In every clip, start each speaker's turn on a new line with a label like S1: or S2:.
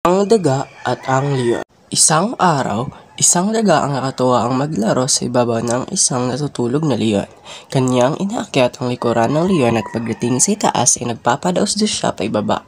S1: Ang daga at ang leon. Isang araw, isang daga ang nakatuwa ang maglaro sa ibabaw ng isang natutulog na leon. Kanyang inaakyat ang likuran ng leon at pagdating sa itaas ay nagpapadaos-dos siya pa ibaba.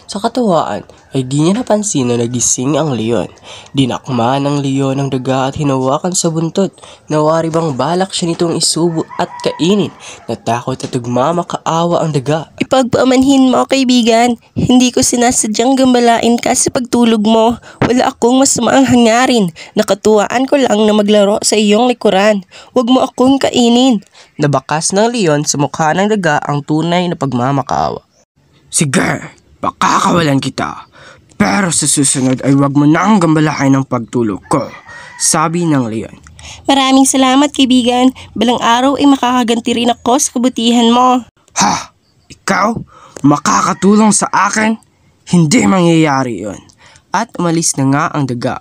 S1: Sa katuwaan ay di niya napansin na nagising ang leon. Dinakma ng leon ang daga at hinawakan sa buntot. Nawari bang balak siya nitong isubo at kainin. Natakot at nagmamakaawa ang daga.
S2: Ipagpamanhin mo, kaibigan. Hindi ko sinasadyang gambalain ka sa pagtulog mo. Wala akong masamaang hangarin. Nakatuwaan ko lang na maglaro sa iyong likuran. Huwag mo akong kainin.
S1: Nabakas ng leon sa mukha ng daga ang tunay na pagmamakaawa.
S3: Sige, pakakawalan kita. Pero sa susunod ay wag mo nang gambalain ang pagtulog ko, sabi ng leon.
S2: Maraming salamat, kaibigan. Balang araw ay makakaganti rin ako sa kabutihan mo.
S3: Ha? Ikaw? Makakatulong sa akin? Hindi mangyayari yon.
S1: At umalis na nga ang daga.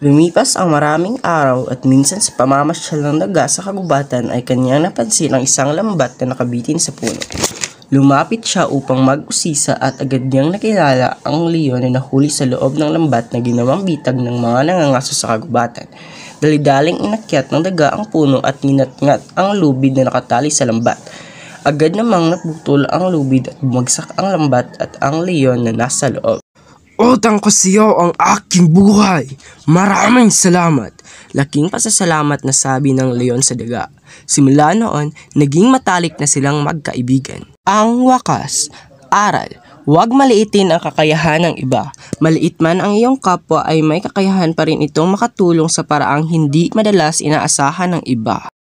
S1: Lumipas ang maraming araw at minsan sa pamamasyal ng daga sa kagubatan ay kanyang napansin ang isang lambat na nakabitin sa puno. Lumapit siya upang mag-usisa at agad niyang nakilala ang leon na nahuli sa loob ng lambat na ginawang bitag ng mga nangangaso sa kagubatan. Dali-daling inakyat ng daga ang puno at ninatngat ang lubid na nakatali sa lambat. Agad namang naputol ang lubid at bumagsak ang lambat at ang leon na nasa loob.
S3: Utang ko sa iyo ang aking buhay. Maraming salamat.
S1: Laking pasasalamat na sabi ng leon sa daga. Simula noon, naging matalik na silang magkaibigan. Ang wakas, aral. Huwag maliitin ang kakayahan ng iba. Maliit man ang iyong kapwa ay may kakayahan pa rin itong makatulong sa paraang hindi madalas inaasahan ng iba.